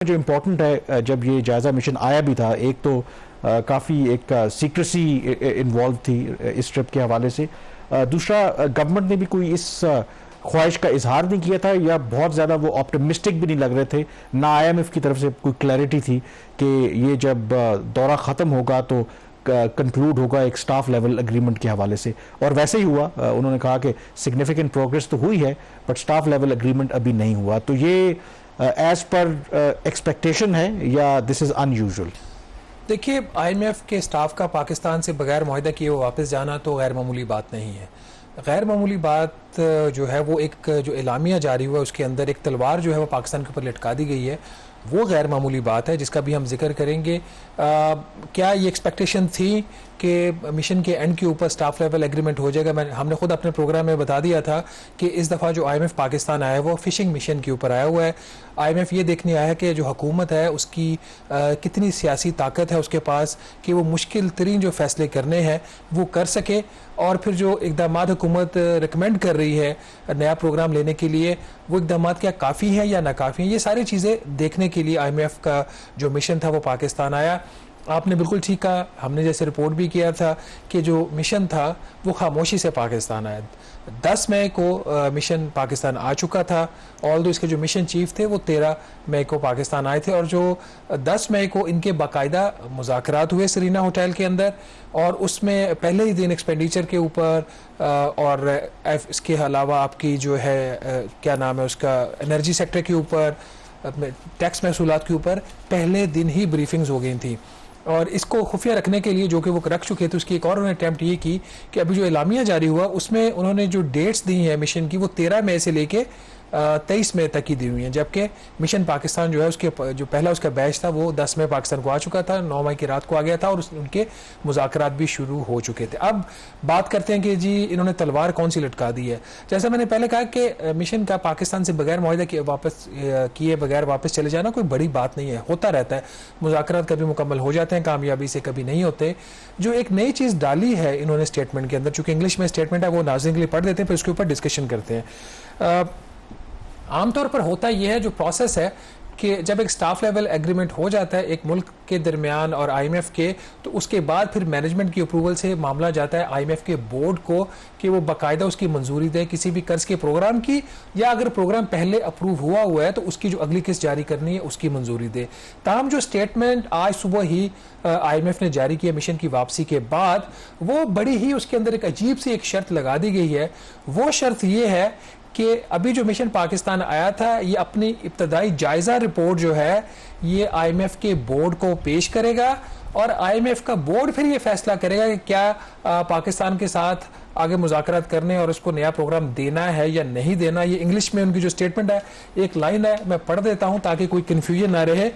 जो इम्पोर्टेंट है, जब ये जायज़ा मिशन आया भी था, एक तो काफ़ी एक सीक्रेसी इन्वॉल्व थी इस ट्रिप के हवाले से। दूसरा, गवर्नमेंट ने भी कोई इस ख्वाहिश का इजहार नहीं किया था, या बहुत ज़्यादा वो ऑप्टिमिस्टिक भी नहीं लग रहे थे। ना आईएमएफ की तरफ से कोई क्लैरिटी थी कि ये जब दौरा ख़त्म होगा तो कंक्लूड होगा एक स्टाफ लेवल एग्रीमेंट के हवाले से, और वैसे ही हुआ। उन्होंने कहा कि सिग्निफिकेंट प्रोग्रेस तो हुई है, बट स्टाफ लेवल एग्रीमेंट अभी नहीं हुआ। तो ये एज पर एक्सपेक्टेशन है या दिस इज अनयूजुअल? देखिए, आईएमएफ के स्टाफ का पाकिस्तान से बगैर मुआहदा किए वो वापस जाना तो गैर मामूली बात नहीं है। गैर मामूली बात जो है वो एक जो एलामिया जारी हुआ उसके अंदर एक तलवार जो है वो पाकिस्तान के ऊपर लटका दी गई है, वो गैर मामूली बात है जिसका भी हम जिक्र करेंगे। क्या ये एक्सपेक्टेशन थी कि मिशन के एंड के ऊपर स्टाफ लेवल एग्रीमेंट हो जाएगा? हमने खुद अपने प्रोग्राम में बता दिया था कि इस दफ़ा जो आईएमएफ पाकिस्तान आया है वो फिशिंग मिशन के ऊपर आया हुआ है। आईएमएफ ये देखने आया है कि जो हुकूमत है उसकी कितनी सियासी ताकत है उसके पास कि वो मुश्किल तरीन जो फैसले करने हैं वो कर सके, और फिर जो इकदाम हुकूमत रिकमेंड कर रही है नया प्रोग्राम लेने के लिए, वो इकदाम क्या काफ़ी हैं या नाकाफ़ी हैं, ये सारी चीज़ें देखने के लिए आईएमएफ का जो मिशन था वो पाकिस्तान आया। आपने बिल्कुल ठीक कहा, हमने जैसे रिपोर्ट भी किया था कि जो मिशन था वो खामोशी से पाकिस्तान आया। 10 मई को मिशन पाकिस्तान आ चुका था, ऑल दो इसके जो मिशन चीफ थे वो 13 मई को पाकिस्तान आए थे, और जो 10 मई को इनके बाकायदा मुज़ाकरात हुए सरीना होटल के अंदर, और उसमें पहले ही दिन एक्सपेंडिचर के ऊपर और इसके अलावा आपकी जो है क्या नाम है उसका, एनर्जी सेक्टर के ऊपर, टैक्स महसूलात के ऊपर पहले दिन ही ब्रीफिंग्स हो गई थी। और इसको खुफिया रखने के लिए जो कि वो रख चुके थे, उसकी एक और उन्होंने अटैम्प्ट ये की कि अभी जो एलामिया जारी हुआ उसमें उन्होंने जो डेट्स दी हैं मिशन की वो 13 मई से लेके 23 मई तक की दी हुई हैं, जबकि मिशन पाकिस्तान जो है उसके जो पहला उसका बैच था वो 10 मई पाकिस्तान को आ चुका था, 9 मई की रात को आ गया था, और उनके मुज़ाकरात भी शुरू हो चुके थे। अब बात करते हैं कि जी इन्होंने तलवार कौन सी लटका दी है। जैसा मैंने पहले कहा कि मिशन का पाकिस्तान से बगैर मुआहदा किए बगैर वापस चले जाना कोई बड़ी बात नहीं है, होता रहता है। मुज़ाकरात कभी मुकम्मल हो जाते हैं कामयाबी से, कभी नहीं होते। जो एक नई चीज़ डाली है इन्होंने स्टेटमेंट के अंदर, चूंकि इंग्लिश में स्टेटमेंट है वो नाज़रीन के लिए पढ़ देते हैं, फिर उसके ऊपर डिस्कशन करते हैं। आमतौर पर होता यह है, जो प्रोसेस है कि जब एक स्टाफ लेवल एग्रीमेंट हो जाता है एक मुल्क के दरमियान और आईएमएफ के, तो उसके बाद फिर मैनेजमेंट की अप्रूवल से मामला जाता है आईएमएफ के बोर्ड को कि वो बाकायदा उसकी मंजूरी दे किसी भी कर्ज के प्रोग्राम की, या अगर प्रोग्राम पहले अप्रूव हुआ है तो उसकी जो अगली किस्त जारी करनी है उसकी मंजूरी दे। ताहम जो स्टेटमेंट आज सुबह ही आईएमएफ ने जारी किया मिशन की वापसी के बाद, वो बड़ी ही उसके अंदर एक अजीब सी एक शर्त लगा दी गई है। वो शर्त ये है कि अभी जो मिशन पाकिस्तान आया था ये अपनी इब्तदाई जायजा रिपोर्ट जो है ये आईएमएफ के बोर्ड को पेश करेगा, और आईएमएफ का बोर्ड फिर ये फैसला करेगा कि क्या पाकिस्तान के साथ आगे मुज़ाकरात करने और उसको नया प्रोग्राम देना है या नहीं देना। ये इंग्लिश में उनकी जो स्टेटमेंट है, एक लाइन है, मैं पढ़ देता हूं ताकि कोई कंफ्यूजन ना रहे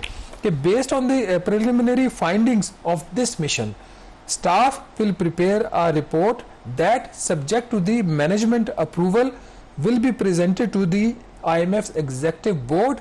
कि based on the preliminary findings of this mission, staff will prepare a report that subject to the management approval will be presented to the IMF's executive board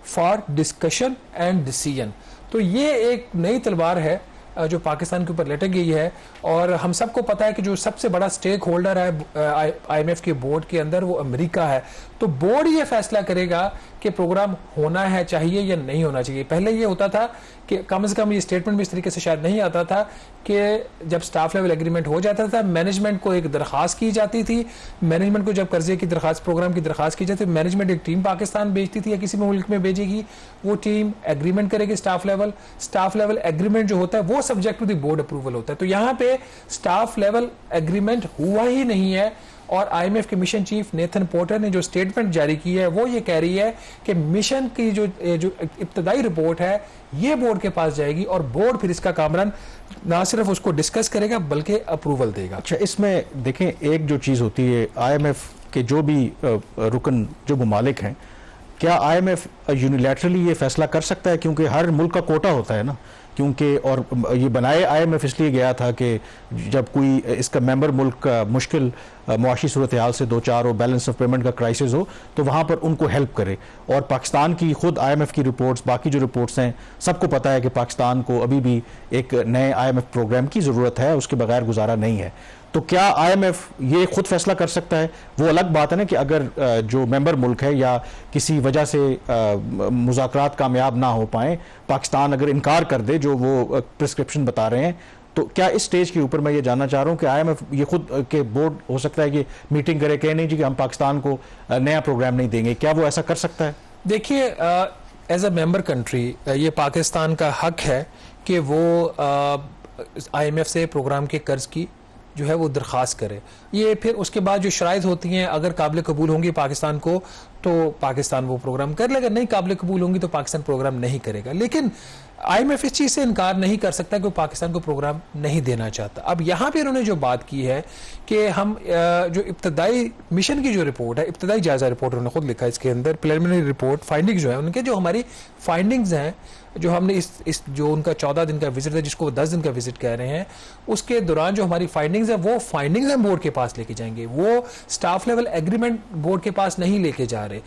for discussion and decision। तो ये एक नई तलवार है जो पाकिस्तान के ऊपर लटक गई है, और हम सबको पता है कि जो सबसे बड़ा स्टेक होल्डर है आईएमएफ के बोर्ड के अंदर वो अमेरिका है। तो बोर्ड ये फैसला करेगा कि प्रोग्राम होना है चाहिए या नहीं होना चाहिए। पहले ये होता था कि कम से कम ये स्टेटमेंट भी इस तरीके से शायद नहीं आता था कि जब स्टाफ लेवल एग्रीमेंट हो जाता था मैनेजमेंट को एक दरखास्त की जाती थी, मैनेजमेंट को जब कर्जे की दरखास्त प्रोग्राम की दरखास्त की जाती थी, मैनेजमेंट एक टीम पाकिस्तान भेजती थी या किसी मुल्क में भेजेगी, वो टीम एग्रीमेंट करेगी स्टाफ लेवल एग्रीमेंट जो होता है वो subject to the board approval होता है। तो यहाँ पे स्टाफ लेवल एग्रीमेंट हुआ ही नहीं है, और आईएमएफ के मिशन चीफ नेथन पोर्टर ने जो स्टेटमेंट जारी की है वो ये कह रही है कि मिशन की जो इब्तदाई रिपोर्ट है ये बोर्ड के पास जाएगी, और बोर्ड फिर इसका कामरान ना सिर्फ उसको डिस्कस करेगा बल्कि अप्रूवल देगा। अच्छा, इसमें देखें एक जो चीज़ होती है, आईएमएफ के जो भी रुकन जो ममालिक हैं, क्या आईएमएफ यूनिलैटरली ये फैसला कर सकता है? क्योंकि हर मुल्क का कोटा होता है ना क्योंकि और ये बनाए IMF इसलिए गया था कि जब कोई इसका मेंबर मुल्क मुश्किल मुआशी सूरत हाल से दो चार और बैलेंस ऑफ पेमेंट का क्राइसिस हो तो वहाँ पर उनको हेल्प करे। और पाकिस्तान की खुद IMF की रिपोर्ट्स, बाकी जो रिपोर्ट्स हैं, सबको पता है कि पाकिस्तान को अभी भी एक नए IMF प्रोग्राम की ज़रूरत है, उसके बगैर गुजारा नहीं है। तो क्या IMF ये खुद फैसला कर सकता है? वो अलग बात है ना कि अगर जो मेंबर मुल्क है या किसी वजह से मुज़ाकरात कामयाब ना हो पाए, पाकिस्तान अगर इनकार कर दे जो वो प्रिस्क्रिप्शन बता रहे हैं, तो क्या इस स्टेज के ऊपर मैं ये जानना चाह रहा हूँ कि IMF ये खुद के बोर्ड हो सकता है कि मीटिंग करे, कहे नहीं जी कि हम पाकिस्तान को नया प्रोग्राम नहीं देंगे, क्या वो ऐसा कर सकता है? देखिए, एज अ मेंबर कंट्री ये पाकिस्तान का हक है कि वो IMF से प्रोग्राम के कर्ज की जो है वो दरख्वास्त करे। ये फिर उसके बाद जो शराइत होती हैं, अगर काबिल कबूल होंगी पाकिस्तान को तो पाकिस्तान वो प्रोग्राम कर लेगा, नहीं काबिल कबूल होंगी तो पाकिस्तान प्रोग्राम नहीं करेगा। लेकिन IMF इस चीज़ से इनकार नहीं कर सकता कि वो पाकिस्तान को प्रोग्राम नहीं देना चाहता। अब यहाँ पे उन्होंने जो बात की है कि हम जो इब्तदाई मिशन की जो रिपोर्ट है, इब्तदाई जायजा रिपोर्ट उन्होंने खुद लिखा है, इसके अंदर प्रिलिमिनरी रिपोर्ट फाइंडिंग्स जो है उनके, जो हमारी फाइंडिंग्स हैं, जो हमने इस जो उनका 14 दिन का विजिट है, जिसको वो 10 दिन का विजिट कह रहे हैं, उसके दौरान जो हमारी फाइंडिंग्स है वो फाइंडिंग्स हम बोर्ड के पास लेके जाएंगे। वो स्टाफ लेवल एग्रीमेंट बोर्ड के पास नहीं लेके जा रहे।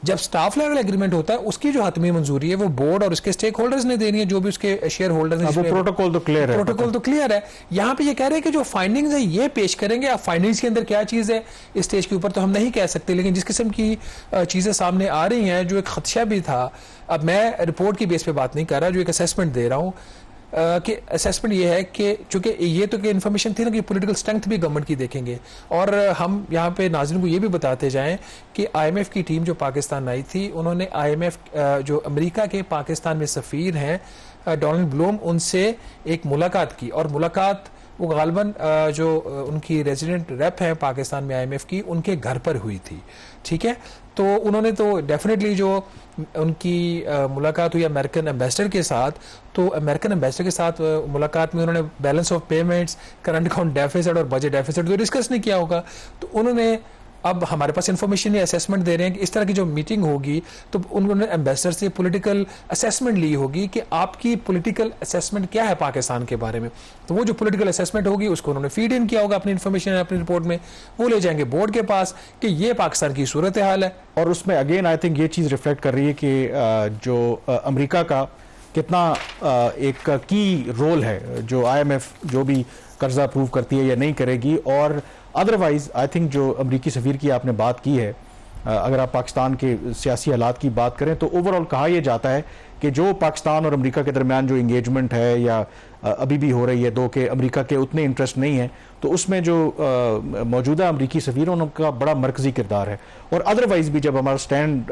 जब स्टाफ लेवल एग्रीमेंट होता है उसकी जो हतमी मंजूरी है वो बोर्ड और उसके स्टेक होल्डर्स ने देनी है, जो भी उसके शेयर होल्डर्स हैं। वो प्रोटोकॉल तो क्लियर है, प्रोटोकॉल तो क्लियर है। यहाँ पे ये कह रहे हैं कि जो फाइंडिंग्स है ये पेश करेंगे। अब फाइंडिंग्स के अंदर क्या चीज़ है इस स्टेज के ऊपर तो हम नहीं कह सकते, लेकिन जिस किस्म की चीज़ें सामने आ रही हैं, जो एक खदशा भी था, अब मैं रिपोर्ट की बेस पे बात नहीं कर रहा, जो एक असेसमेंट दे रहा हूँ कि असेसमेंट ये है कि चूंकि ये तो कि इन्फॉर्मेशन थी ना कि पॉलिटिकल स्ट्रेंथ भी गवर्नमेंट की देखेंगे, और हम यहाँ पे नाज़रीन को ये भी बताते जाएं कि IMF की टीम जो पाकिस्तान आई थी, उन्होंने IMF जो अमेरिका के पाकिस्तान में सफ़ीर हैं डोनाल्ड ब्लूम, उनसे एक मुलाकात की, और मुलाकात वो गालबन जो उनकी रेजिडेंट रेप है पाकिस्तान में IMF की, उनके घर पर हुई थी। ठीक है, तो उन्होंने तो डेफिनेटली जो उनकी मुलाकात हुई अमेरिकन एम्बेसडर के साथ, तो अमेरिकन एम्बेसडर के साथ मुलाकात में उन्होंने balance of payments, current account deficit और बजट डेफिसिट तो डिस्कस नहीं किया होगा। तो उन्होंने, अब हमारे पास इन्फॉर्मेशन या असेसमेंट दे रहे हैं कि इस तरह की जो मीटिंग होगी तो उन्होंने एम्बेसडर से पॉलिटिकल असेसमेंट ली होगी कि आपकी पॉलिटिकल असेसमेंट क्या है पाकिस्तान के बारे में। तो वो जो पॉलिटिकल असेसमेंट होगी उसको उन्होंने फीड इन किया होगा अपनी इन्फॉर्मेशन अपनी रिपोर्ट में, वो ले जाएंगे बोर्ड के पास कि ये पाकिस्तान की सूरत हाल है। और उसमें अगेन आई थिंक ये चीज़ रिफ्लेक्ट कर रही है कि जो अमेरिका का कितना एक की रोल है, जो IMF जो भी कर्जा अप्रूव करती है या नहीं करेगी। और अदरवाइज आई थिंक जो अमरीकी सफ़ीर की आपने बात की है, अगर आप पाकिस्तान के सियासी हालात की बात करें तो ओवरऑल कहा यह जाता है कि जो पाकिस्तान और अमेरिका के दरमियान जो इंगेजमेंट है या अभी भी हो रही है, दो के अमेरिका के उतने इंटरेस्ट नहीं है, तो उसमें जो मौजूदा अमरीकी सफ़ीर उनका बड़ा मरकज़ी किरदार है। और अदरवाइज़ भी जब हमारा स्टैंड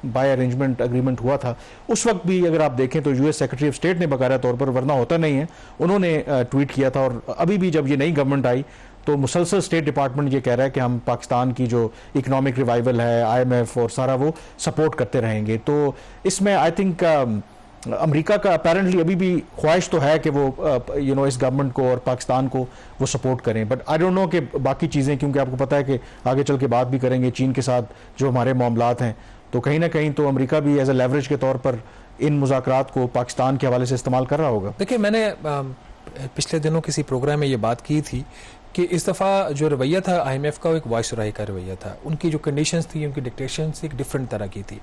बाय अरेंजमेंट एग्रीमेंट हुआ था, उस वक्त भी अगर आप देखें तो US सेक्रेटरी ऑफ स्टेट ने बाकायदा तौर पर, वरना होता नहीं है, उन्होंने ट्वीट किया था। और अभी भी जब ये नई गवर्नमेंट आई तो मुसलसल स्टेट डिपार्टमेंट ये कह रहा है कि हम पाकिस्तान की जो इकोनॉमिक रिवाइवल है, IMF और सारा वो सपोर्ट करते रहेंगे। तो इसमें आई थिंक अमेरिका का अपेरेंटली अभी भी ख्वाहिश तो है कि वो इस गवर्नमेंट को और पाकिस्तान को वो सपोर्ट करें। बट आई डोंट नो कि बाकी चीज़ें, क्योंकि आपको पता है कि आगे चल के बात भी करेंगे चीन के साथ जो हमारे मामलात हैं, तो कहीं ना कहीं तो अमेरिका भी एज ए लेवरेज के तौर पर इन मुज़ाकरात को पाकिस्तान के हवाले से इस्तेमाल कर रहा होगा। देखिए, मैंने पिछले दिनों किसी प्रोग्राम में ये बात की थी कि इस दफ़ा जो रवैया था IMF का, वो एक वायसराय का रवैया था। उनकी जो कंडीशंस थी, उनकी डिक्टेशंस एक डिफरेंट तरह की थी।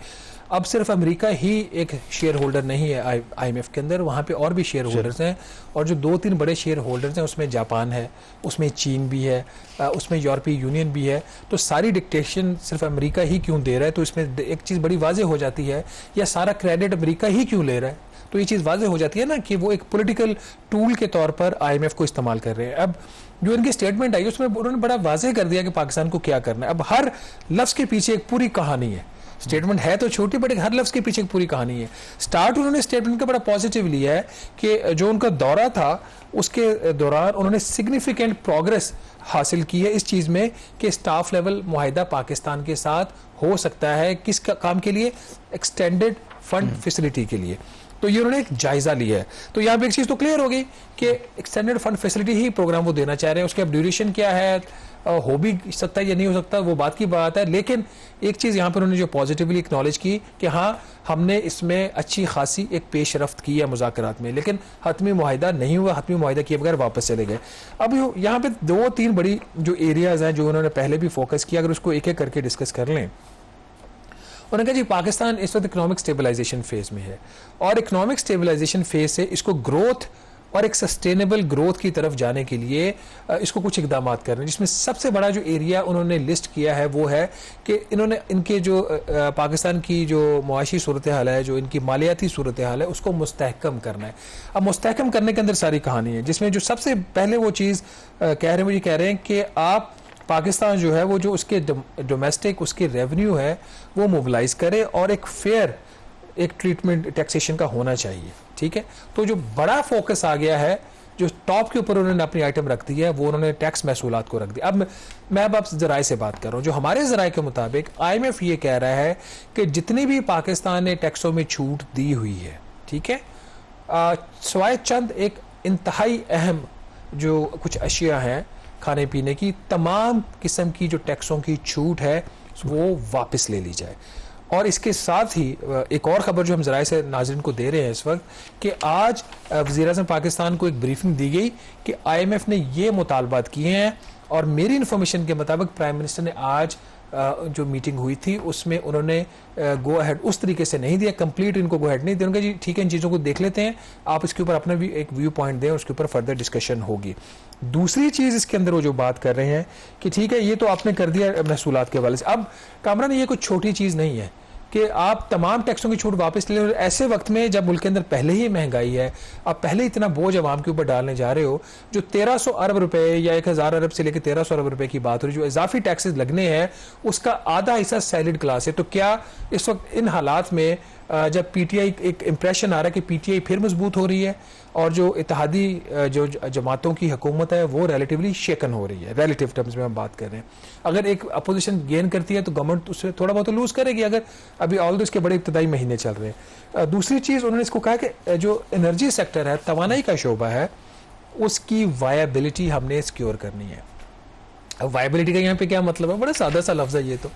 अब सिर्फ अमेरिका ही एक शेयर होल्डर नहीं है IMF के अंदर, वहाँ पे और भी शेयर होल्डर्स हैं, और जो 2-3 बड़े शेयर होल्डर्स हैं उसमें जापान है, उसमें चीन भी है, उसमें यूरोपीय यूनियन भी है। तो सारी डिक्टेशन सिर्फ अमेरिका ही क्यों दे रहा है? तो इसमें एक चीज़ बड़ी वाज़ेह हो जाती है, या सारा क्रेडिट अमेरिका ही क्यों ले रहा है? तो ये चीज़ वाज़ेह हो जाती है ना कि वो एक पॉलिटिकल टूल के तौर पर IMF को इस्तेमाल कर रहे हैं। अब जो इनकी स्टेटमेंट आई उसमें उन्होंने बड़ा वाज़ेह कर दिया कि पाकिस्तान को क्या करना है। अब हर लफ्ज़ के पीछे एक पूरी कहानी है। स्टेटमेंट है तो छोटी, बट हर लफ्ज़ के पीछे एक पूरी कहानी है। स्टार्ट उन्होंने स्टेटमेंट का बड़ा पॉजिटिव लिया है कि जो उनका दौरा था उसके दौरान उन्होंने सिग्निफिकेंट प्रोग्रेस हासिल की है इस चीज़ में कि स्टाफ लेवल मुआहिदा पाकिस्तान के साथ हो सकता है। किस काम के लिए? एक्सटेंडेड फंड फैसिलिटी के लिए। तो ये उन्होंने एक जायजा लिया है। तो यहाँ पे एक चीज़ तो क्लियर हो गई कि एक्सटेंडेड फंड फैसिलिटी ही प्रोग्राम वो देना चाह रहे हैं। उसके अब ड्यूरेशन क्या है, हो भी सकता है या नहीं हो सकता, वो बात की बात है। लेकिन एक चीज़ यहाँ पर उन्होंने जो पॉजिटिवली एक्नॉलेज की कि हाँ हमने इसमें अच्छी खासी एक पेशरफ्त की है मुज़ाकरात में, लेकिन हतमी मुआहिदा नहीं हुआ, हतमी मुआहिदा किए बगैर वापस चले गए। अब यहाँ पे 2-3 बड़ी जो एरियाज़ हैं जो उन्होंने पहले भी फोकस किया, अगर उसको एक एक करके डिस्कस कर लें। उन्होंने कहा जी पाकिस्तान इस वक्त इकोनॉमिक स्टेबलाइजेशन फेज़ में है, और इकोनॉमिक स्टेबलाइजेशन फेज़ से इसको ग्रोथ और एक सस्टेनेबल ग्रोथ की तरफ जाने के लिए इसको कुछ इकदाम कर रहे हैं, जिसमें सबसे बड़ा जो एरिया उन्होंने लिस्ट किया है वो है कि इन्होंने इनके जो पाकिस्तान की जो मुआशी सूरत हाल है, जो इनकी मालियाती सूरत हाल है, उसको मुस्तहकम करना है। अब मुस्तहकम करने के अंदर सारी कहानी है, जिसमें जो सबसे पहले वो चीज़ कह रहे हैं, वो ये कह रहे हैं कि आप पाकिस्तान जो है वो जो उसके डोमेस्टिक उसके रेवेन्यू है वो मोबिलाइज करे और एक फेयर एक ट्रीटमेंट टैक्सेशन का होना चाहिए। ठीक है, तो जो बड़ा फोकस आ गया है, जो टॉप के ऊपर उन्होंने अपनी आइटम रख दी है, वो उन्होंने टैक्स महसूलात को रख दिया। अब मैं अब आप जराए से बात कर रहा हूँ, जो हमारे जराए के मुताबिक IMF ये कह रहा है कि जितनी भी पाकिस्तान ने टैक्सों में छूट दी हुई है, ठीक है, सवाए चंद एक इंतहाई अहम जो कुछ अशिया हैं खाने पीने की, तमाम किस्म की जो टैक्सों की छूट है वो वापस ले ली जाए। और इसके साथ ही एक और खबर जो हम ज़राए से नाज़रीन को दे रहे हैं इस वक्त, कि आज वज़ीर-ए-आज़म पाकिस्तान को एक ब्रीफिंग दी गई कि IMF ने ये मुतालबात किए हैं, और मेरी इन्फॉर्मेशन के मुताबिक प्राइम मिनिस्टर ने आज जो मीटिंग हुई थी उसमें उन्होंने गो अहेड उस तरीके से नहीं दिया, कंप्लीट इनको गो अहेड नहीं दिया। उनका जी ठीक है, इन चीज़ों को देख लेते हैं, आप इसके ऊपर अपना भी एक व्यू पॉइंट दें, उसके ऊपर फर्दर डिस्कशन होगी। दूसरी चीज़ इसके अंदर वो जो बात कर रहे हैं कि ठीक है ये तो आपने कर दिया महसूलात के हवाले से, अब कामरान ये कोई छोटी चीज़ नहीं है कि आप तमाम टैक्सों की छूट वापस ले, ऐसे वक्त में जब मुल्क के अंदर पहले ही महंगाई है, आप पहले इतना बोझ आवाम के ऊपर डालने जा रहे हो। जो 1300 अरब रुपए या 1000 अरब से लेकर 1300 अरब रुपए की बात हो रही, जो इजाफी टैक्सेस लगने हैं उसका आधा हिस्सा सैलरीड क्लास है। तो क्या इस वक्त इन हालात में जब PTI एक इंप्रेशन आ रहा है कि PTI फिर मजबूत हो रही है और जो इत्तेहादी जो जमातों की हुकूमत है वो रिलेटिवली शेकन हो रही है, रिलेटिव टर्म्स में हम बात कर रहे हैं, अगर एक अपोजिशन गेन करती है तो गवर्नमेंट उससे थोड़ा बहुत लूज करेगी, अगर अभी ऑल दो इसके बड़े इब्तदाई महीने चल रहे हैं। दूसरी चीज़ उन्होंने इसको कहा कि जो एनर्जी सेक्टर है, तवानाई का शोबा है, उसकी वायबिलिटी हमने सिक्योर करनी है। अब वायबिलिटी का यहाँ पे क्या मतलब है, बड़ा सादा सा लफ्ज़ है ये। तो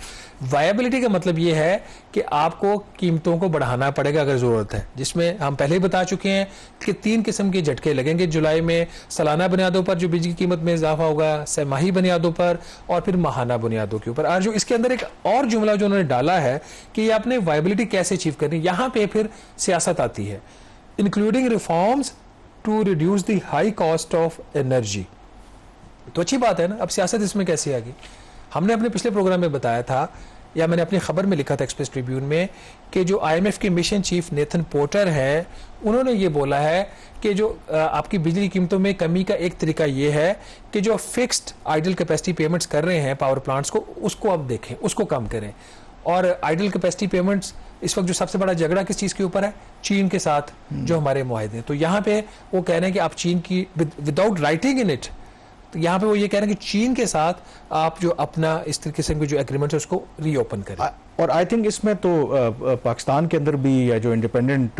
वायबिलिटी का मतलब ये है कि आपको कीमतों को बढ़ाना पड़ेगा अगर ज़रूरत है, जिसमें हम पहले ही बता चुके हैं कि 3 किस्म के झटके लगेंगे जुलाई में। सालाना बुनियादों पर जो बिजली की कीमत में इजाफा होगा, सहमाही बुनियादों पर, और फिर माहाना बुनियादों के ऊपर। और जो इसके अंदर एक और जुमला जो उन्होंने डाला है कि ये आपने वायबिलिटी कैसे अचीव करनी, यहाँ पर फिर सियासत आती है, including reforms to reduce the high cost of energy. तो अच्छी बात है ना, अब सियासत इसमें कैसे आ गई। हमने अपने पिछले प्रोग्राम में बताया था, या मैंने अपनी खबर में लिखा था एक्सप्रेस ट्रिब्यून में, कि जो IMF के मिशन चीफ नेथन पोर्टर हैं, उन्होंने ये बोला है कि जो आपकी बिजली कीमतों में कमी का एक तरीका ये है कि जो फिक्स्ड आइडल कैपेसिटी पेमेंट्स कर रहे हैं पावर प्लांट्स को, उसको आप देखें, उसको कम करें। और आइडल कैपेसिटी पेमेंट्स इस वक्त जो सबसे बड़ा झगड़ा किस चीज़ के ऊपर है, चीन के साथ जो हमारे मुआहदे हैं। तो यहाँ पे वो कह रहे हैं कि आप चीन की विदाउट राइटिंग इन इट, तो यहाँ पे वो ये कह रहे हैं कि चीन के साथ आप जो अपना इस तरीके के जो एग्रीमेंट है उसको रीओपन करें। और आई थिंक इसमें तो पाकिस्तान के अंदर भी जो इंडिपेंडेंट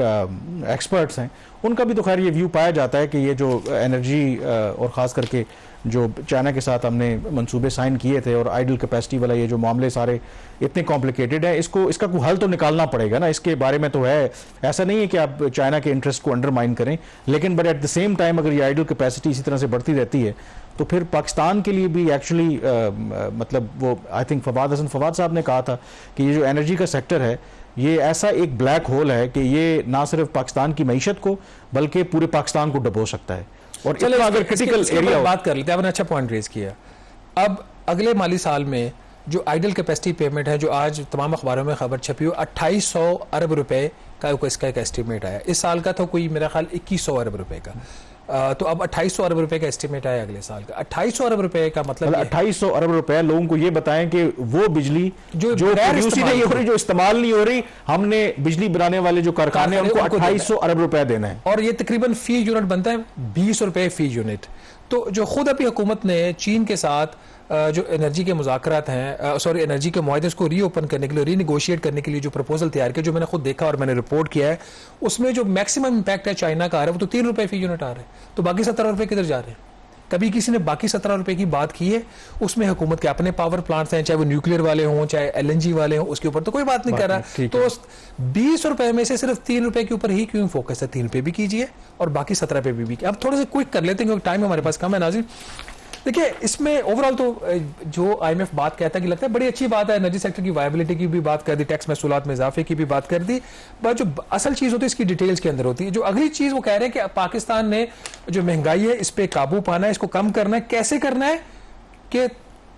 एक्सपर्ट्स हैं उनका भी तो खैर ये व्यू पाया जाता है कि ये जो एनर्जी और ख़ास करके जो चाइना के साथ हमने मंसूबे साइन किए थे और आइडल कैपेसिटी वाला ये जो मामले सारे इतने कॉम्प्लिकेटेड है, इसका कोई हल तो निकालना पड़ेगा ना। इसके बारे में तो है, ऐसा नहीं है कि आप चाइना के इंटरेस्ट को अंडरमाइन करें, लेकिन but at the same time अगर ये आइडल कैपेसिटी इसी तरह से बढ़ती रहती है तो फिर पाकिस्तान के लिए भी एक्चुअली मतलब वो आई थिंक फवाद साहब ने कहा था कि ये जो एनर्जी का सेक्टर है ये ऐसा एक ब्लैक होल है कि ये ना सिर्फ पाकिस्तान की मईशत को बल्कि पूरे पाकिस्तान को डुबो सकता है। और चलो अगर क्रिटिकल एरिया बात कर लेते हैं, आपने अच्छा पॉइंट रेज किया। अब अगले माली साल में जो आइडल कैपेसिटी पेमेंट है, जो आज तमाम अखबारों में खबर छपी हो, 2800 अरब रुपए का इसका एक एस्टिमेट आया। इस साल का था कोई मेरा ख्याल 2100 अरब रुपए का, तो अब 2800 अरब रुपए का एस्टिमेट आया अगले साल का। 2800 अरब रुपए का मतलब 2800 अरब रुपए लोगों को ये बताएं कि वो बिजली जो प्रोड्यूस नहीं हो रही, जो इस्तेमाल नहीं हो रही, हमने बिजली बनाने वाले जो कारखाने हैं उनको 2800 अरब रुपए देना है, और ये तकरीबन फी यूनिट बनता है 20 रुपए फी यूनिट। तो जो खुद अभी हुकूमत ने चीन के साथ जो एनर्जी के मुज़ाकरात हैं, सॉरी एनर्जी के मुआहदे को रीओपन करने के लिए, रीनिगोशिएट करने के लिए जो प्रपोजल तैयार किया, जो मैंने खुद देखा और मैंने रिपोर्ट किया है, उसमें जो मैक्सिमम इंपैक्ट है चाइना का आ रहा है वो तो 3 रुपए फी यूनिट आ रहा है, तो बाकी 17 रुपए किधर जा रहे हैं। कभी किसी ने बाकी 17 रुपए की बात की है, उसमें हुकूमत के अपने पावर प्लांट्स हैं, चाहे वो न्यूक्लियर वाले हों चाहे LNG वाले हों, उसके ऊपर तो कोई बात नहीं कर रहा। तो 20 रुपए में से सिर्फ 3 रुपए के ऊपर ही क्यों फोकस है? 3 रुपए भी कीजिए और बाकी 17 पे भी। अब थोड़े से क्विक कर लेते हैं क्योंकि टाइम हमारे पास कम है। नाज़रीन देखिए, इसमें ओवरऑल तो जो IMF बात कहता है कि लगता है बड़ी अच्छी बात है, एनर्जी सेक्टर की वायबिलिटी की भी बात कर दी, टैक्स महसूलात में इजाफे की भी बात कर दी, बट जो असल चीज होती है इसकी डिटेल्स के अंदर होती है। जो अगली चीज वो कह रहे हैं कि पाकिस्तान ने जो महंगाई है इस पे काबू पाना है, इसको कम करना है। कैसे करना है? कि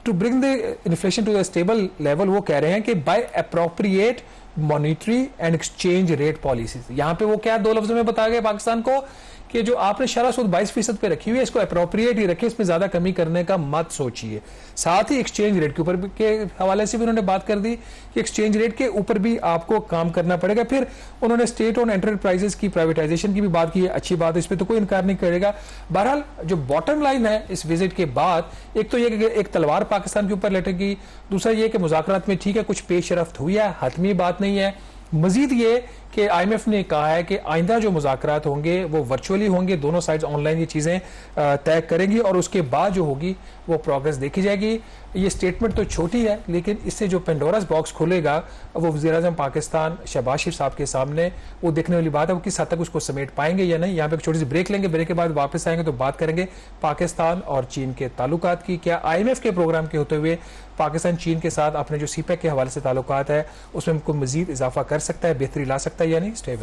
to bring the inflation to the stable level, वो कह रहे हैं कि by appropriate monetary and exchange rate policies. यहां पे वो क्या 2 लफ्जों में बता गए पाकिस्तान को कि जो आपने शरह सूद 22% पे रखी हुई है, इसको अप्रोप्रिएट ही रखिए, इसमें ज्यादा कमी करने का मत सोचिए। साथ ही एक्सचेंज रेट के ऊपर के हवाले से भी उन्होंने बात कर दी कि एक्सचेंज रेट के ऊपर भी आपको काम करना पड़ेगा। फिर उन्होंने स्टेट ओन एंटरप्राइजेस की प्राइवेटाइजेशन की भी बात की है, अच्छी बात है, इस पर तो कोई इनकार नहीं करेगा। बहरहाल जो बॉटम लाइन है इस विजिट के बाद, एक तो ये कि एक तलवार पाकिस्तान के ऊपर लटकेगी, दूसरा ये कि मुज़ाकरात में ठीक है कुछ पेशरफ्त हुई है, हतमी बात नहीं है। मजीद ये कि IMF ने कहा है कि आइंदा जो मुज़ाकरात होंगे वो वर्चुअली होंगे, दोनों साइड्स ऑनलाइन ये चीज़ें तय करेंगी और उसके बाद जो होगी वो प्रोग्रेस देखी जाएगी। ये स्टेटमेंट तो छोटी है, लेकिन इससे जो पेंडोरास बॉक्स खुलेगा वो वज़ीर-ए-आज़म पाकिस्तान शहबाज शरीफ साहब के सामने वो देखने वाली बात है, वो किस हद तक उसको समेट पाएंगे या नहीं। यहाँ पे एक छोटी सी ब्रेक लेंगे, ब्रेक के बाद वापस आएंगे तो बात करेंगे पाकिस्तान और चीन के ताल्लुकात की। क्या IMF के प्रोग्राम के होते हुए पाकिस्तान चीन के साथ अपने जो CPEC के हवाले से ताल्लुकात है उसमें कोई मजीद इजाफा कर सकता है, बेहतरी ला सकता है या नहीं? स्टे